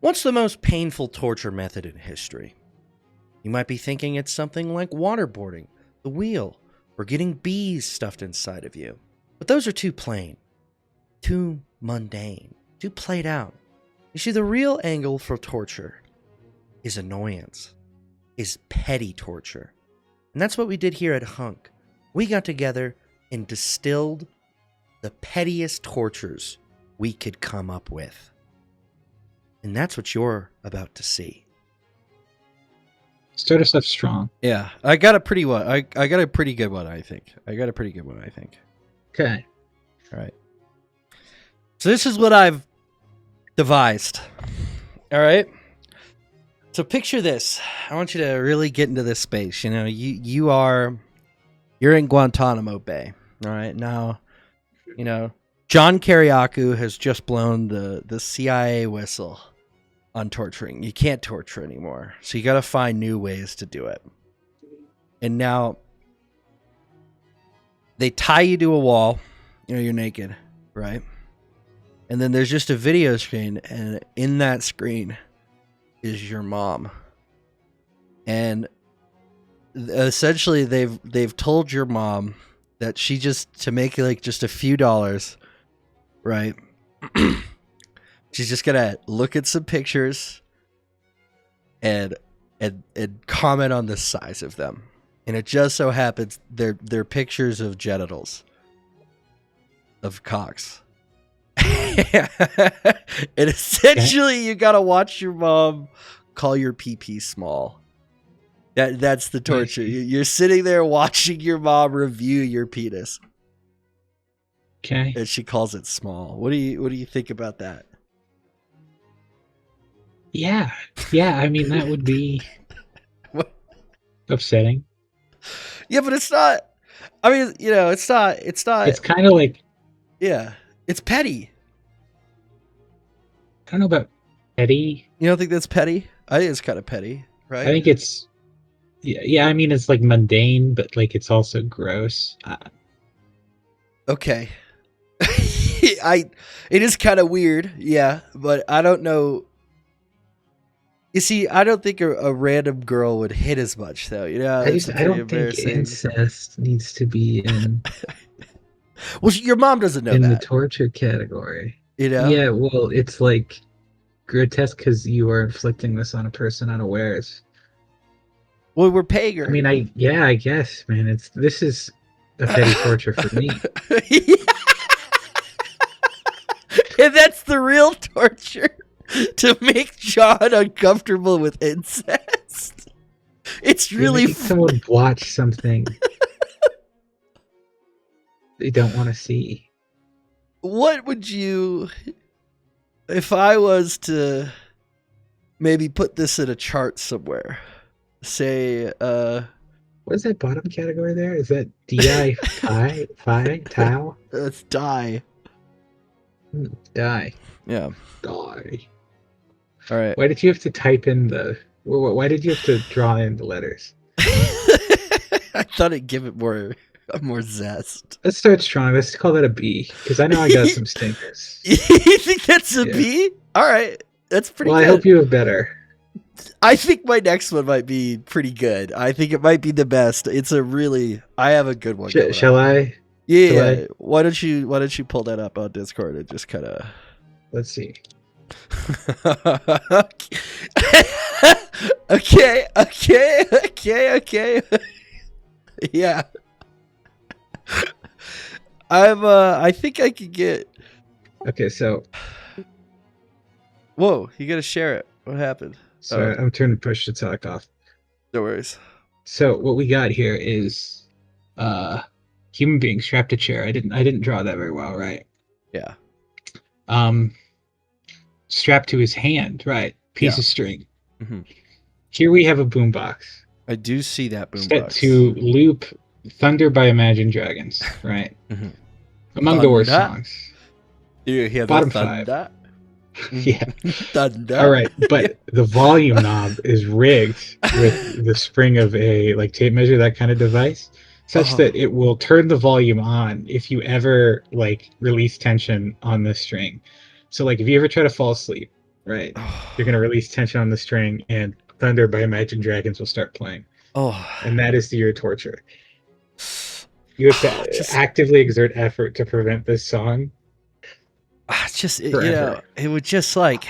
What's the most painful torture method in history? You might be thinking it's something like waterboarding, the wheel, or getting bees stuffed inside of you. But those are too plain, too mundane, too played out. You see, the real angle for torture is annoyance, is petty torture. And that's what we did here at HUNK. We got together and distilled the pettiest tortures we could come up with. And that's what you're about to see. Start us up strong. Yeah, I got a pretty one. I got a pretty good one, I think. Okay. All right. So this is what I've devised. All right. So picture this. I want you to really get into this space. You know, you're in Guantanamo Bay. All right. Now, you know, John Kiriakou has just blown the CIA whistle on torturing. You can't torture anymore. So you got to find new ways to do it. And now they tie you to a wall. You know, you're naked, right? And then there's just a video screen, and in that screen is your mom. And essentially they've told your mom that she just, to make like just a few dollars, right? She's just gonna look at some pictures and comment on the size of them. And it just so happens they're pictures of genitals, of cocks. And essentially you gotta watch your mom call your pee-pee small. That's the torture. You're sitting there watching your mom review your penis. Okay. And she calls it small. What do you think about that? Yeah. I mean, that would be upsetting. Yeah, but it's not. I mean, you know, it's not. It's kind of like. Yeah, it's petty. I don't know about petty. You don't think that's petty? I think it's kind of petty, right? I think it's. Yeah. I mean, it's like mundane, but like it's also gross. Okay. It is kind of weird, yeah, but I don't know. You see, I don't think a random girl would hit as much, though. You know, I don't think incest needs to be in. Well, your mom doesn't know in that. The torture category. You know? Yeah, well, it's like grotesque because you are inflicting this on a person unawares. Well, we're paying her. I mean, I guess, man. This is a petty torture for me. And that's the real torture. To make John uncomfortable with incest. It's really someone watch something they don't want to see. What would you, if I was to maybe put this in a chart somewhere, say, what is that bottom category there? Is that DI Tau? That's die. Die. Yeah. Die. All right. Why did you have to type in why did you have to draw in the letters? I thought it'd give it more zest. Let's start strong. Let's call that a B, because I know I got some stinkers. You think that's a B? All right. That's pretty good. I hope you have better. I think my next one might be pretty good. I think it might be the best. I have a good one. Shall I? Yeah. Why don't you pull that up on Discord and just kind of. Let's see. Okay. Yeah. I think I could get. Okay, so. Whoa, you gotta share it. What happened? Sorry, I'm turning push to talk off. No worries. So what we got here is human being strapped to chair. I didn't draw that very well, right? Yeah. Strapped to his hand, right? Piece of string. Mm-hmm. Here we have a boombox. I do see that boombox. Set to loop Thunder by Imagine Dragons, right? Mm-hmm. Among the worst songs. Do you hear Bottom the thunder? Yeah. Thunder. All right, but the volume knob is rigged with the spring of a like tape measure, that kind of device, such that it will turn the volume on if you ever like release tension on the string. So like if you ever try to fall asleep Right. You're going to release tension on the string, and Thunder by Imagine Dragons will start playing. Oh, And that is your torture. You have to just, actively exert effort to prevent this song forever. it would just like,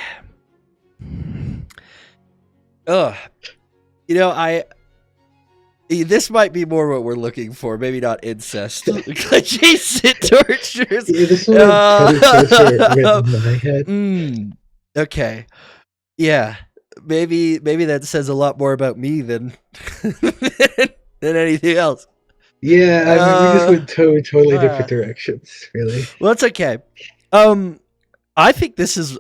ugh. This might be more what we're looking for. Maybe not incest. Adjacent tortures. Yeah, this is torture written in my head. Okay. Yeah. Maybe that says a lot more about me than than anything else. Yeah, I mean, we just went totally different directions, really. Well, it's okay. I think this is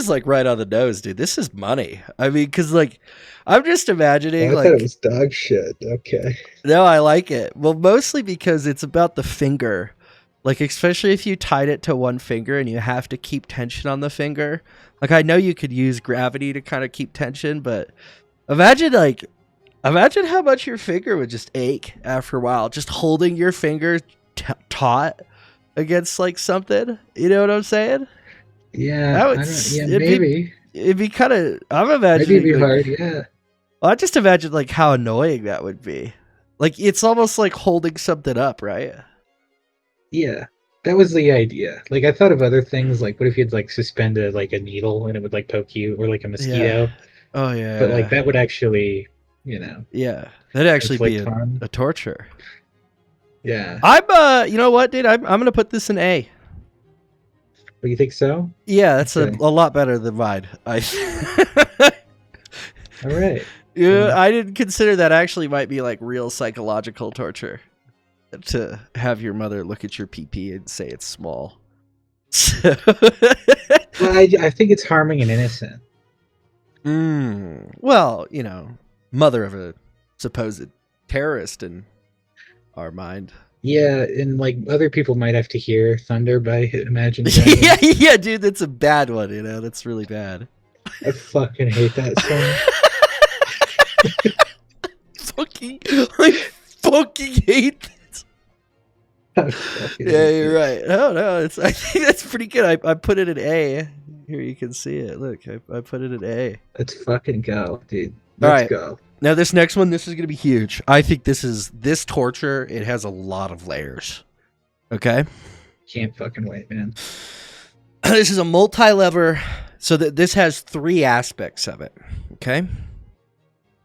like right on the nose, dude. This is money. I mean, because like, I'm just imagining. I like, thought it was dog shit. Okay. No, I like it. Well, mostly because it's about the finger. Like, especially if you tied it to one finger and you have to keep tension on the finger. Like, I know you could use gravity to kind of keep tension, but imagine how much your finger would just ache after a while. Just holding your finger taut against like something. You know what I'm saying? Yeah, maybe. It'd be kind of. I'm imagining. Maybe it'd be hard. Yeah. Well, I just imagine like how annoying that would be. Like, it's almost like holding something up, right? Yeah, that was the idea. Like, I thought of other things. Like, what if you'd like suspended like a needle and it would like poke you, or like a mosquito? Yeah. Oh yeah. But like that would actually, Yeah, that'd actually be harm. a torture. Yeah. I'm you know what, dude? I'm gonna put this in A. Oh, you think so? Yeah, that's a lot better than mine. All right. Yeah, I didn't consider that actually might be like real psychological torture to have your mother look at your pee and say it's small. So Well, I think it's harming an innocent. Well, mother of a supposed terrorist in our mind. Yeah, and like other people might have to hear Thunder by Imagine Dragons. yeah, dude, that's a bad one, that's really bad. I fucking hate that song. I fucking hate this. Yeah, you're right. No, I think that's pretty good. I put it in A. Here, you can see it. Look, I put it in A. Let's fucking go, dude. Let's go. Now this next one, this is going to be huge. I think this torture, it has a lot of layers. Okay? Can't fucking wait, man. This is a multi-lever, so that this has 3 aspects of it. Okay?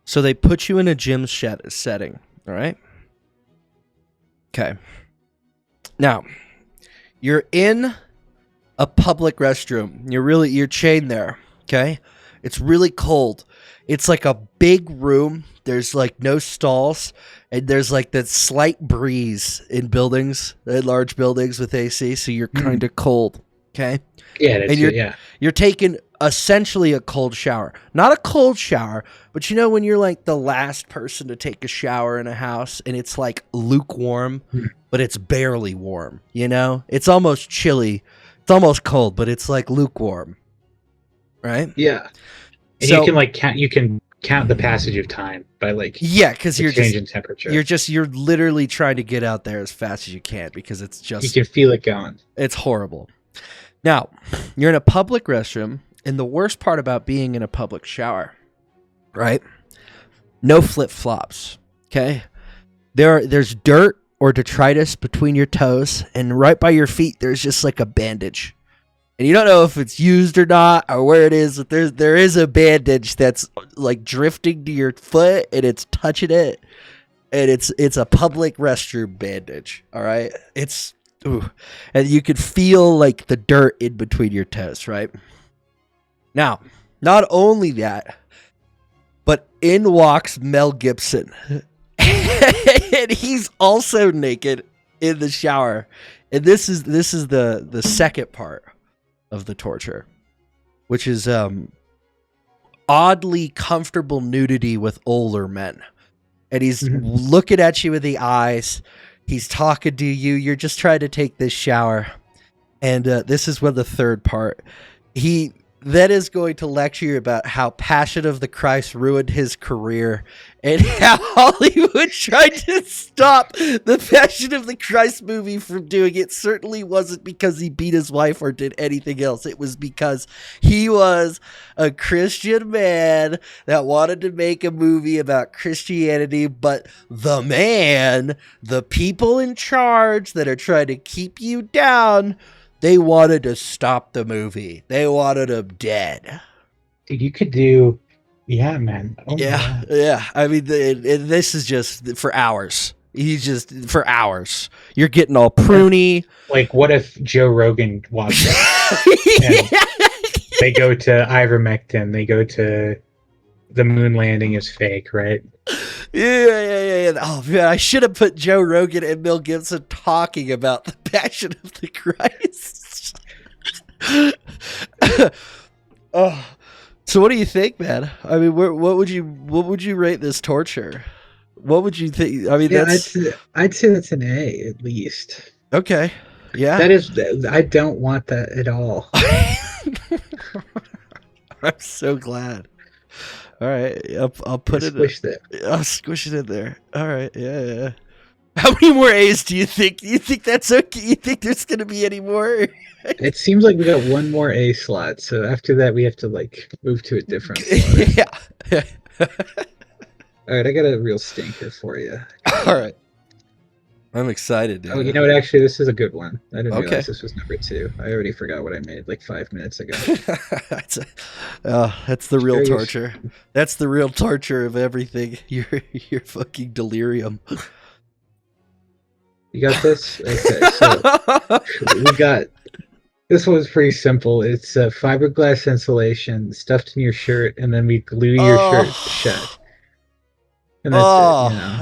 So they put you in a gym setting, all right? Okay. Now, you're in a public restroom. You're chained there, okay? It's really cold. It's like a big room. There's like no stalls, and there's like that slight breeze in large buildings with AC, so you're kind of cold, okay? Yeah, that's and you're taking essentially a cold shower. Not a cold shower, but when you're like the last person to take a shower in a house and it's like lukewarm, but it's barely warm, It's almost chilly. It's almost cold, but it's like lukewarm. Right? Yeah. And you can count the passage of time by like because you're changing temperature. You're literally trying to get out there as fast as you can because it's just you can feel it going. It's horrible. Now, you're in a public restroom, and the worst part about being in a public shower, right? No flip-flops, okay? There's dirt or detritus between your toes, and right by your feet, there's just like a bandage. And you don't know if it's used or not, or where it is, but there is a bandage that's like drifting to your foot, and it's touching it, and it's a public restroom bandage, all right? And you could feel like the dirt in between your toes, right? Now, not only that, but in walks Mel Gibson. And he's also naked in the shower. And this is the second part of the torture, which is oddly comfortable nudity with older men. And he's looking at you with the eyes. He's talking to you. You're just trying to take this shower. And this is the third part. then is going to lecture you about how Passion of the Christ ruined his career and how Hollywood tried to stop the Passion of the Christ movie from doing it. Certainly wasn't because he beat his wife or did anything else. It was because he was a Christian man that wanted to make a movie about Christianity, but the people in charge that are trying to keep you down, they wanted to stop the movie. They wanted him dead. Dude, you could do, yeah, man. Oh, yeah, yeah. I mean, this is just for hours. He's just for hours. You're getting all pruny. Like, what if Joe Rogan watched it? And they go to ivermectin. They go to the moon landing is fake, right? Yeah. Oh man, I should have put Joe Rogan and Mel Gibson talking about the Passion of the Christ. Oh, so what do you think, man? I mean, what would you rate this torture? What would you think? I mean, yeah, I'd say that's an A at least. Okay, yeah. That is, I don't want that at all. I'm so glad. All right, I'll put it. I'll squish it in there. All right, yeah. How many more A's do you think? You think that's okay? You think there's gonna be any more? It seems like we got one more A slot, so after that we have to like move to a different slot. Yeah. All right, I got a real stinker for you. All right, I'm excited, dude. Oh, you know what? Actually, this is a good one. I didn't realize this was number 2. I already forgot what I made like 5 minutes ago. That's the real torture. That's the real torture of everything. Your fucking delirium. You got this? Okay, so we got. This one's pretty simple. It's fiberglass insulation stuffed in your shirt, and then we glue your shirt shut. And that's it, you know.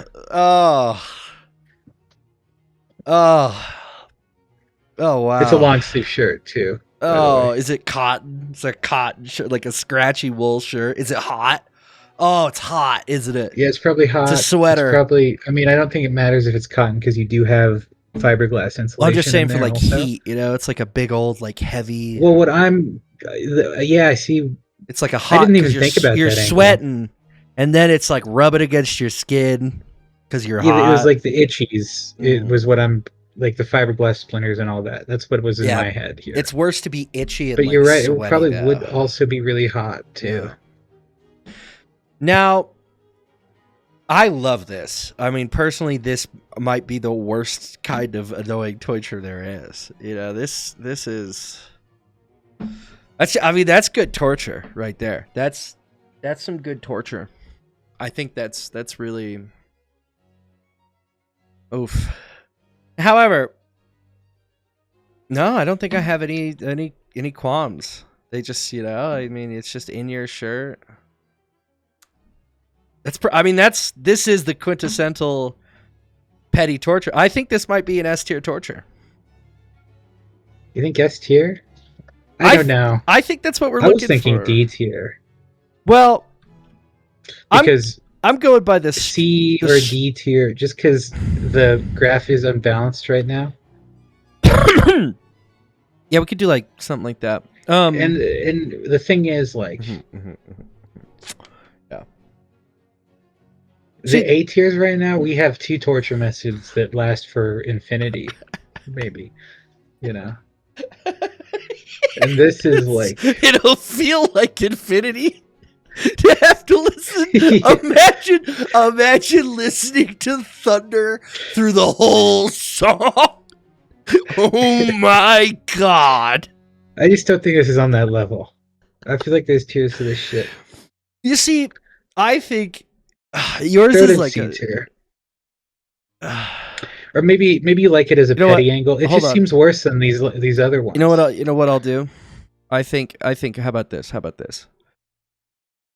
Oh wow! It's a long sleeve shirt too. Oh, is it cotton? It's a cotton shirt, like a scratchy wool shirt. Is it hot? Oh, it's hot, isn't it? Yeah, it's probably hot. It's a sweater. It's probably. I mean, I don't think it matters if it's cotton because you do have fiberglass insulation. Well, I'm just saying for like also. heat. You know, it's like a big old like heavy. Well, what I'm. Yeah, I see. It's like a hot. I didn't even think about that. You're sweating, and then it's like rubbing against your skin because you're hot. It was like the itchies. It was what I'm. Like the fiberglass splinters and all that. That's what was in my head here. It's worse to be itchy and but like you're right. sweaty, It probably would also be really hot too. Yeah. Now, I love this. I mean, personally, this might be the worst kind of annoying torture there is. You know, this is. That's good torture right there. That's some good torture. I think that's really. Oof. However, no, I don't think I have any qualms. They just, you know, I mean, it's just in your shirt. This is the quintessential petty torture. I think this might be an S tier torture. You think S tier? I don't know. I think that's what we're looking for. I was thinking D tier. Well, because I'm going by this C or D tier just because the graph is unbalanced right now. Yeah, we could do like something like that. And the thing is, like, yeah, the A tiers right now, we have 2 torture methods that last for infinity, maybe, you know. And this is like it'll feel like infinity. To have to listen, imagine listening to thunder through the whole song. Oh my god! I just don't think this is on that level. I feel like there's tiers to this shit. You see, I think yours is like a tier. Or maybe you like it as a petty angle. It just seems worse than these other ones. You know what I'll do? I think. How about this?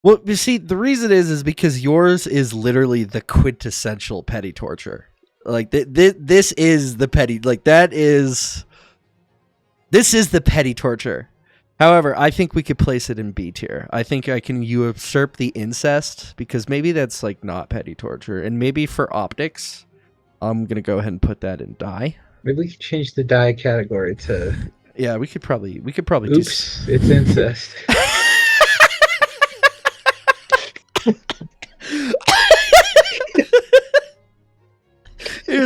Well, you see, the reason is because yours is literally the quintessential petty torture. Like this is the petty. Like this is the petty torture. However, I think we could place it in B tier. I think I can usurp the incest because maybe that's like not petty torture, and maybe for optics, I'm gonna go ahead and put that in die. Maybe we can change the die category to Yeah, we could probably Oops, it's incest.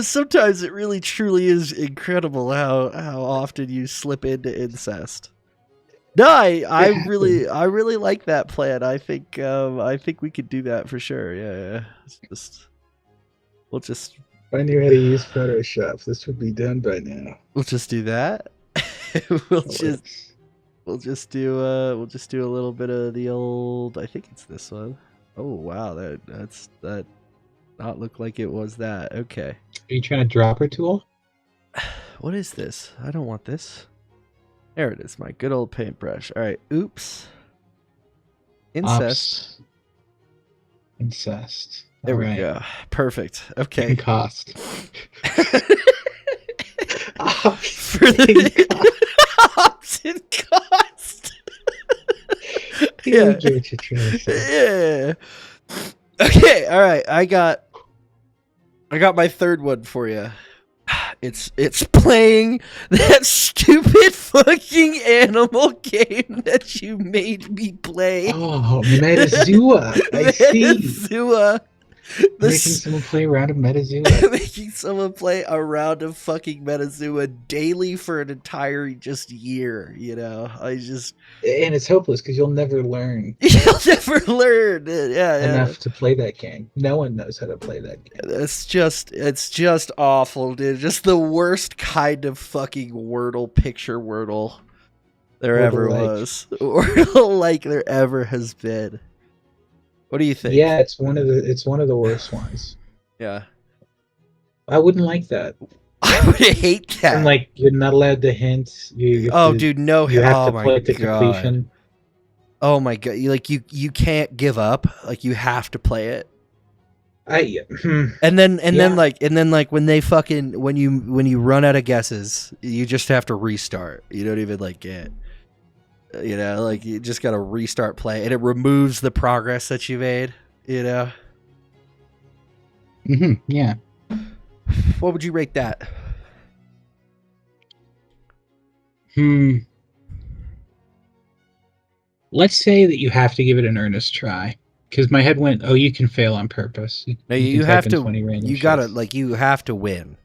Sometimes it really truly is incredible how often you slip into incest. No, I really like that plan. I think we could do that for sure. Yeah. We'll just If I knew how to use Photoshop, this would be done by now. we'll just do that. we'll just do a little bit of the old. I think it's this one. Oh wow, that's not look like it was that. Okay. Are you trying to drop her tool? What is this? I don't want this. There it is, my good old paintbrush. All right, oops. Incest. Ops. Incest. There we go. Perfect. Okay. Cost. Ops. For the ops and cost. Yeah. Get what you're trying to say. Yeah. Okay. All right. I got my third one for you. It's playing that stupid fucking animal game that you made me play. Oh, Metazua. I see. Metazua. Making someone play a round of Metazua. Making someone play a round of fucking Metazua daily for an entire just year, you know? And it's hopeless because you'll never learn. You'll never learn. Yeah. Enough to play that game. No one knows how to play that game. It's just awful, dude. Just the worst kind of fucking picture Wordle there ever was. Wordle like there ever has been. What do you think? Yeah, it's one of the worst ones. Yeah. I wouldn't like that. I would hate that. And like you're not allowed to hint. Dude, no. You have to play it to completion. Oh my god! You can't give up. Like you have to play it. And then when you run out of guesses, you just have to restart. You don't even get. You know, like you just gotta restart play, and it removes the progress that you made. You know. Yeah. What would you rate that? Let's say that you have to give it an earnest try, because my head went, "Oh, you can fail on purpose." No, you have to. You gotta you have to win.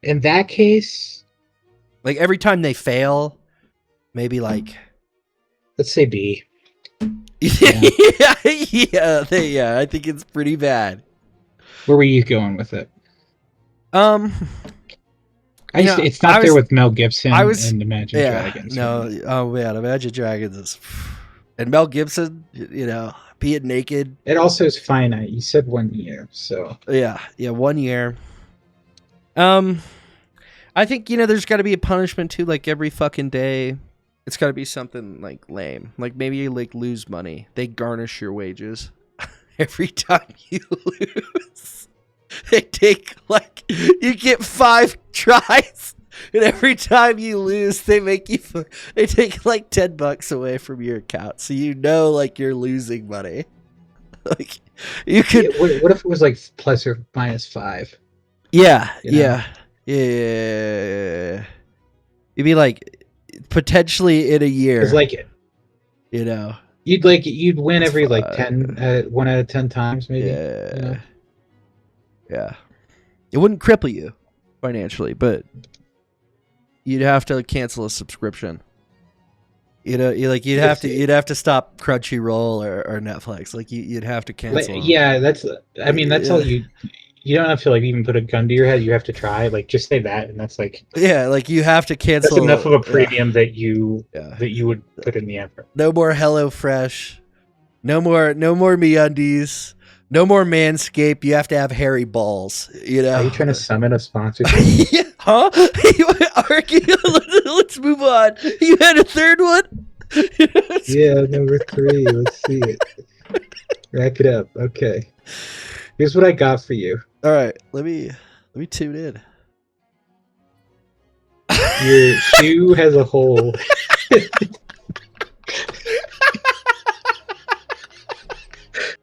In that case, like every time they fail, maybe like. Let's say B. Yeah, I think it's pretty bad. Where were you going with it? It's not there with Mel Gibson and Imagine Dragons. No, oh man, Imagine Dragons is, and Mel Gibson, being naked. It also is finite. You said 1 year, so yeah, 1 year. I think there's got to be a punishment too. Like every fucking day. It's got to be something like lame. Like maybe you lose money. They garnish your wages every time you lose. They take you get 5 tries, and every time you lose, they take $10 away from your account. So you're losing money. Like you could. Yeah, what if it was plus or minus 5? Yeah. You'd be potentially in a year. You'd win every 10 1 out of 10 times maybe. Yeah. It wouldn't cripple you financially, but you'd have to cancel a subscription. You'd have to stop Crunchyroll or Netflix. You'd have to cancel. That's all you don't have to even put a gun to your head. You have to try. Just say that, and that's you have to cancel. That's enough of a premium that you would put in the effort. No more HelloFresh. No more MeUndies. No more Manscaped. You have to have hairy balls. Are you trying to summon a sponsorship? Huh? Let's move on. You had a third one? Yeah, number 3. Let's see it. Rack it up. Okay. Here's what I got for you. All right, let me tune in. Your shoe has a hole.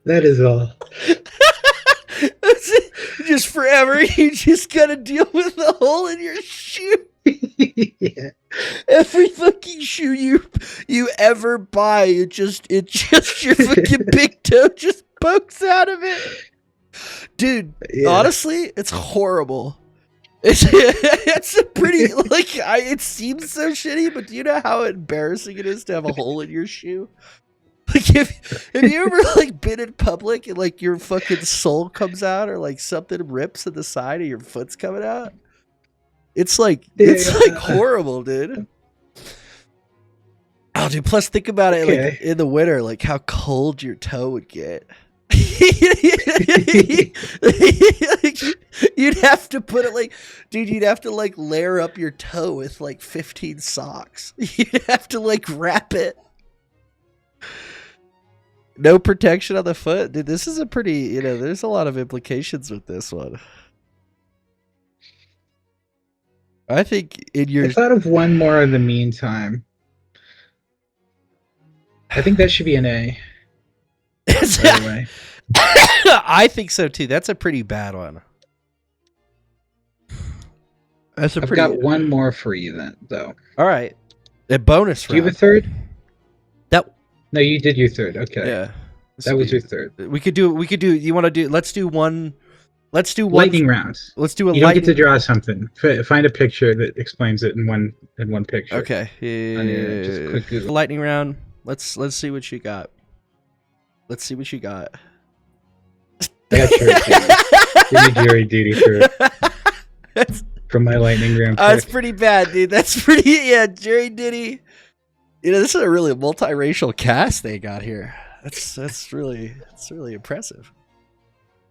That is all. Just forever, you just gotta deal with the hole in your shoe. Yeah. Every fucking shoe you ever buy, it just your fucking big toe just pokes out of it. Dude, honestly, it's horrible. It's a pretty like it seems so shitty, but do you know how embarrassing it is to have a hole in your shoe? Like have you ever like been in public and like your fucking sole comes out or like something rips at the side of your foot's coming out? It's like horrible, dude. Oh, dude. Plus, think about it like in the winter, like how cold your toe would get. You'd have to put it like, dude. You'd have to like layer up your toe with like 15 socks. You'd have to like wrap it. No protection on the foot, dude. This is a pretty, there's a lot of implications with this one. I think I thought of one more in the meantime. I think that should be an A. By the way. I think so too. That's a pretty bad one. I've got one more for you then, though. All right. A bonus round. Do you have a third? No, you did your third. Okay. Yeah. That was your third. We could do, you want to do, let's do one lightning rounds. Let's do a You don't get to draw something. Find a picture that explains it in one picture. Okay. Just click Google. Lightning round. Let's see what you got. Let's see what you got. I got jury duty. Give me jury duty for my lightning round. That's pretty bad, dude. That's pretty, jury duty. This is a really multiracial cast they got here. That's really impressive.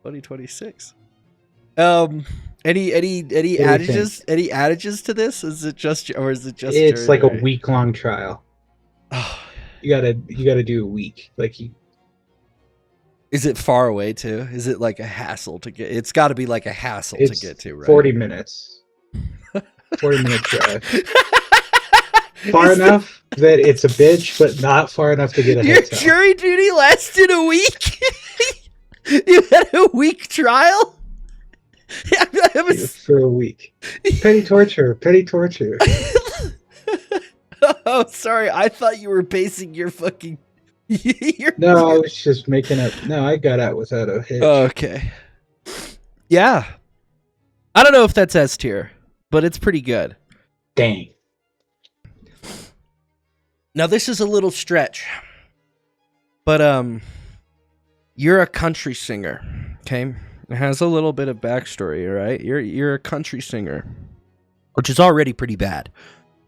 2026. Any adages? Any adages to this? Is it just? It's like a week-long trial. Oh. You gotta do a week. Is it far away too? Is it like a hassle to get? It's got to be like a hassle to get to, right? 40 minutes. 40-minute drive. Far enough that it's a bitch, but not far enough to get a Your hotel. jury duty lasted a week? You had a week trial? For a week. Petty torture. Oh, sorry. I thought you were basing your fucking... No, I was just making up... No, I got out without a hitch. Okay. Yeah. I don't know if that's S tier, but it's pretty good. Dang. Now, this is a little stretch, but you're a country singer, okay? It has a little bit of backstory, all right? You're a country singer, which is already pretty bad,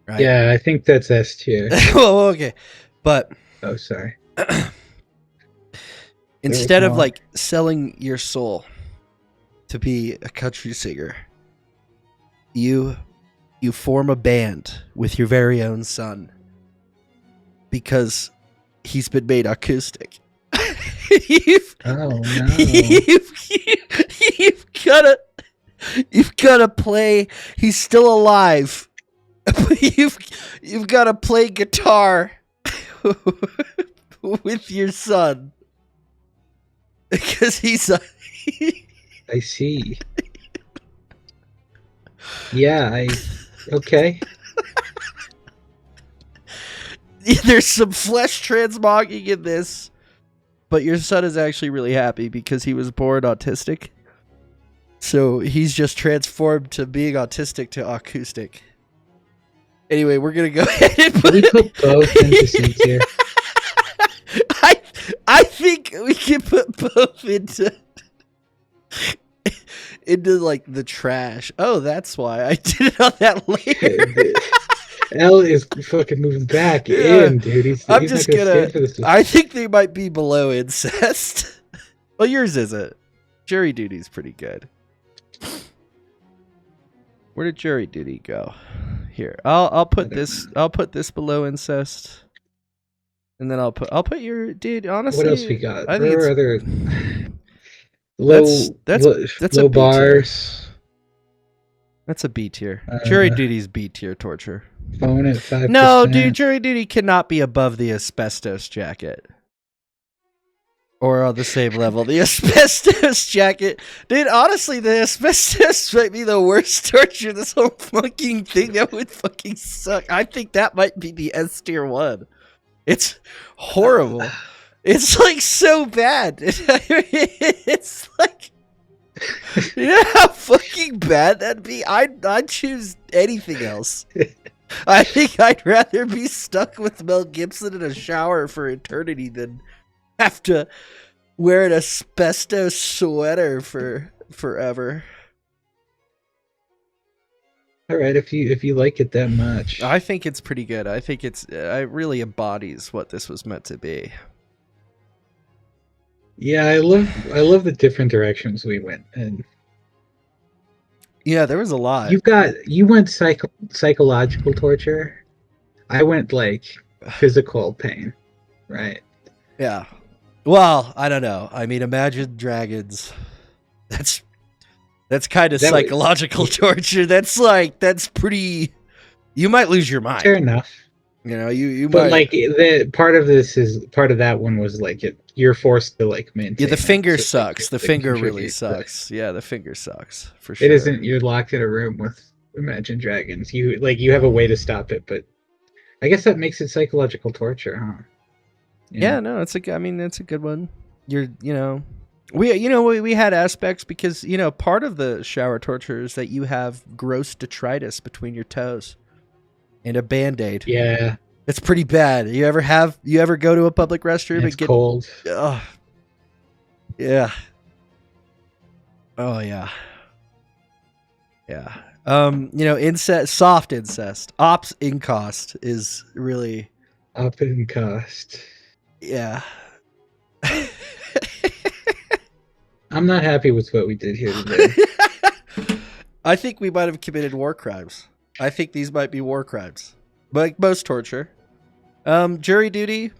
right? Yeah, I think that's S tier. Well, okay, but oh, sorry. Instead of like selling your soul to be a country singer, you form a band with your very own son. Because he's been made acoustic. You've got to play. He's still alive. But you've got to play guitar with your son because he's. I see. Yeah. Okay. There's some flesh transmogging in this, but your son is actually really happy because he was born autistic. So he's just transformed to being autistic to acoustic. Anyway, we're gonna go ahead and put both into C tier. I think we can put both into like the trash. Oh, that's why I did it on that layer. L is fucking moving back in, dude. He's not gonna stand for this. I think they might be below incest. Well, yours isn't. Jury duty's pretty good. Where did jury duty go? Here, I'll put this. I'll put this below incest, and then I'll put your dude. Honestly, what else we got? I think think other that's low bars. That's a B tier. Jury duty's B tier torture. Phone at 5%. No, dude, jury duty cannot be above the asbestos jacket. Or on the same level, the asbestos jacket. Dude, honestly, the asbestos might be the worst torture. This whole fucking thing, that would fucking suck. I think that might be the S tier one. It's horrible. It's like so bad. It's like, you know how fucking bad that'd be? I'd choose anything else. I think I'd rather be stuck with Mel Gibson in a shower for eternity than have to wear an asbestos sweater for forever. All right, if you like it that much. I think it's pretty good. I think it really embodies what this was meant to be. Yeah, I love the different directions we went, and yeah, there was a lot. You went psychological torture. I went like physical pain, right? Yeah. Well, I don't know. I mean, Imagine Dragons. That's kind of psychological torture. That's pretty. You might lose your mind. Fair enough. You know, you but might. Like the part of that one was like you're forced to like maintain. Yeah, the finger sucks. Like, the finger really sucks. Yeah, the finger sucks for sure. It isn't. You're locked in a room with Imagine Dragons. You have a way to stop it, but I guess that makes it psychological torture, huh? Yeah, no, it's a good one. We had aspects because, part of the shower torture is that you have gross detritus between your toes and a Band-Aid. Yeah. It's pretty bad. You ever go to a public restroom and get cold? Yeah. Oh yeah. Yeah. Incest, soft incest. Ops incost is really up in cost. Yeah. I'm not happy with what we did here today. I think we might have committed war crimes. I think these might be war crimes. Like most torture. Jury duty,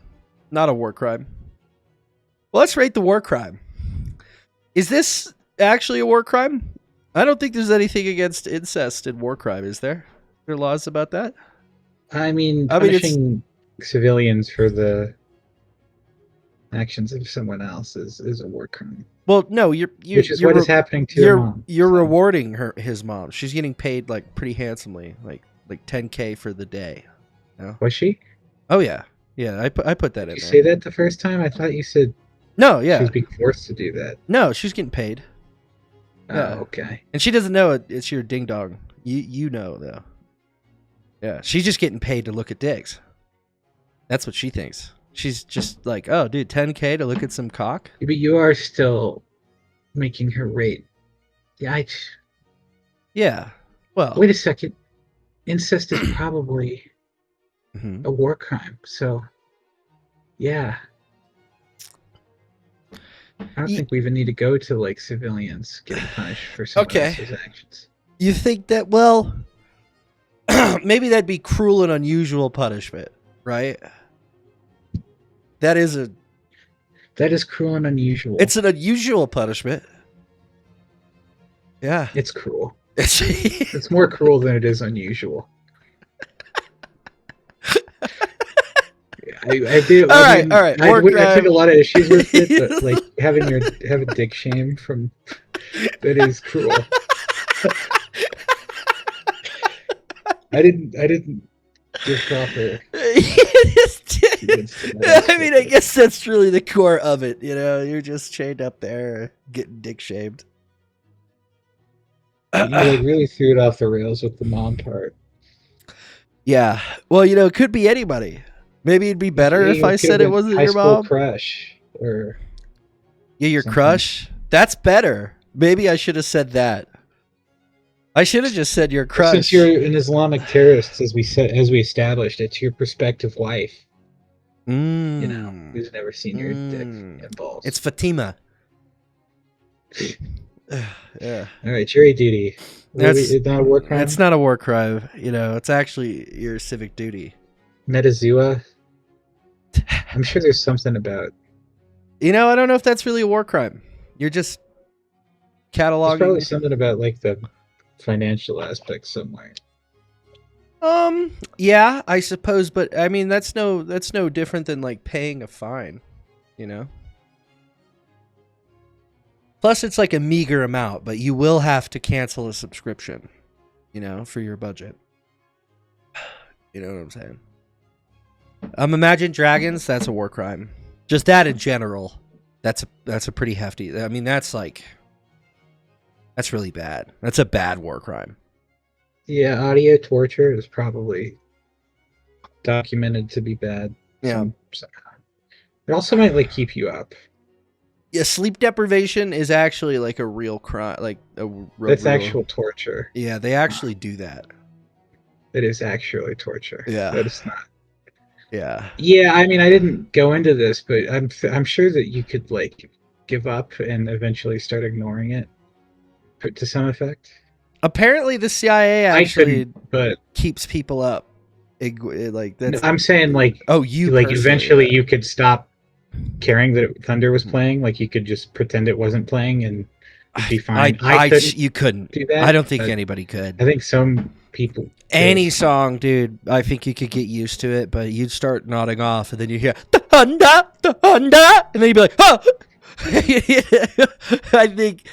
not a war crime. Well, let's rate the war crime. Is this actually a war crime? I don't think there's anything against incest in war crime, is there? Are there laws about that? I mean, punishing civilians for the actions of someone else is a war crime. Well, no, which is what is happening to your mom. You're rewarding his mom. She's getting paid like pretty handsomely, like $10K for the day. No? Was she? Oh yeah, yeah. I put that in. Did you there. say that the first time? I thought you said no. Yeah, she was being forced to do that. No, she's getting paid. Oh, yeah. Okay. And she doesn't know it's your ding dong. You know though. Yeah, she's just getting paid to look at dicks. That's what she thinks. She's just like, oh, dude, $10K to look at some cock. But you are still making her rate. Yeah. Yeah. Well. Wait a second. Incest is probably a war crime. So, yeah. I don't think we even need to go to like civilians getting punished for someone else's actions. You think that? Well, maybe that'd be cruel and unusual punishment, right? That is cruel and unusual. It's an unusual punishment. Yeah, it's cruel. It's more cruel than it is unusual. I do. All right. I took a lot of issues with it, but like have a dick shame from that is cruel. I didn't give proper. I mean, I guess that's really the core of it. You're just chained up there, getting dick shamed. You like really threw it off the rails with the mom part. Yeah. Well, it could be anybody. Maybe it'd be better if I said it wasn't your mom. High school crush or your crush. That's better. Maybe I should have said that. I should have just said your crush. Since you're an Islamic terrorist, as we established, it's your prospective wife. Who's never seen your dick and balls. It's Fatima. Yeah. All right, jury duty. That's not a war crime. It's not a war crime. It's actually your civic duty. Metazua. I'm sure there's something about. I don't know if that's really a war crime. You're just cataloging. There's probably something about like the financial aspect somewhere. Yeah, I suppose, but I mean that's no different than like paying a fine, Plus, it's like a meager amount, but you will have to cancel a subscription, for your budget. You know what I'm saying? Imagine Dragons, that's a war crime. Just that in general, that's a pretty hefty. I mean, that's really bad. That's a bad war crime. Yeah, audio torture is probably documented to be bad. Yeah. It also might keep you up. Yeah, sleep deprivation is actually like a real crime, That's actual torture. Yeah, they actually do that. It is actually torture. Yeah, but it's not. Yeah. Yeah, I mean, I didn't go into this, but I'm sure that you could give up and eventually start ignoring it, to some effect. Apparently, the CIA actually but keeps people up. That's. I'm saying you eventually you could stop caring that Thunder was playing. You could just pretend it wasn't playing and it'd be fine. You couldn't do that. I don't think anybody could. I think some people. Any song, dude, I think you could get used to it, but you'd start nodding off, and then you hear the Honda, and then you'd be like, "Oh!" I think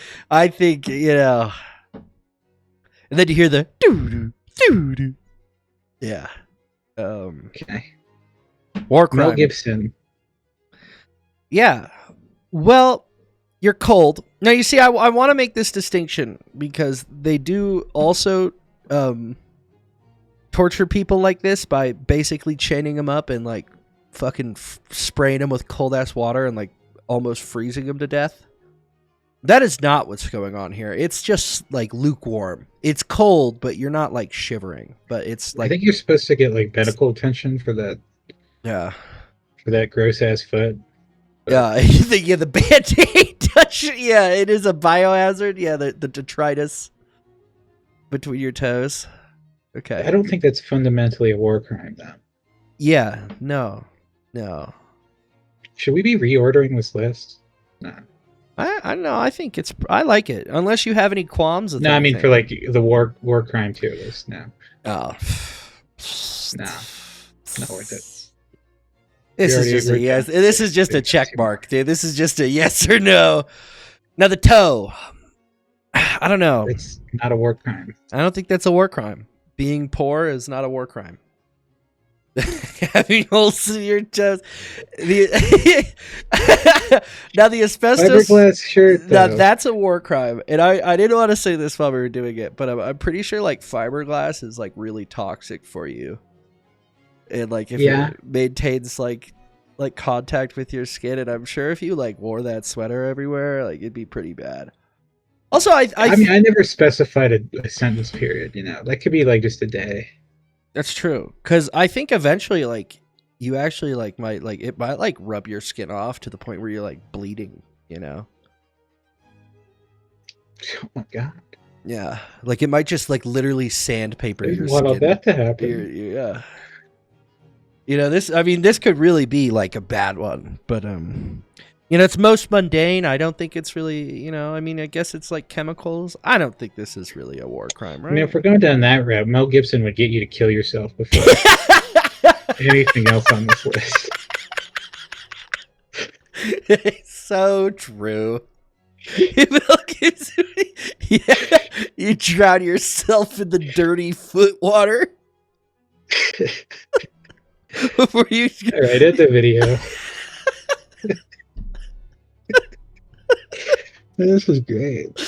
and then you hear the doo doo doo. Yeah. Okay. War crime. Mel Gibson. Yeah. Well, you're cold. Now, you see, I want to make this distinction because they do also torture people like this by basically chaining them up and fucking spraying them with cold ass water and almost freezing them to death. That is not what's going on here. It's just lukewarm. It's cold, but you're not shivering. But it's I think you're supposed to get medical attention for that. Yeah. For that gross ass foot. Yeah, you think the Band-Aid touch? Yeah, it is a biohazard. Yeah, the detritus between your toes. Okay. I don't think that's fundamentally a war crime, though. Yeah, no. Should we be reordering this list? No. I don't know. I think I like it. Unless you have any qualms with No, anything. I mean for the war crime tier list. No. Oh. No. Not worth it. This is just a yes. This is just a check mark, dude. This is just a yes or no. Now the toe. I don't know. It's not a war crime. I don't think that's a war crime. Being poor is not a war crime. Having holes in your toes. Now the asbestos fiberglass shirt. Now that's a war crime, and I didn't want to say this while we were doing it, but I'm pretty sure fiberglass is really toxic for you, and if it maintains contact with your skin, and I'm sure if you wore that sweater everywhere, it'd be pretty bad. Also, I mean, I never specified a sentence period. That could be just a day. That's true, because I think eventually, you actually might it might rub your skin off to the point where you're bleeding. Oh my god. Yeah, it might just literally sandpaper your skin. Want that to happen? Yeah. This. I mean, this could really be a bad one, but it's most mundane. I don't think it's really, I mean, I guess it's chemicals. I don't think this is really a war crime, right? I mean, if we're going down that route, Mel Gibson would get you to kill yourself before anything else on this list. It's so true. Mel Gibson, yeah, you drown yourself in the dirty foot water. Before you... All right, end the video. This was great.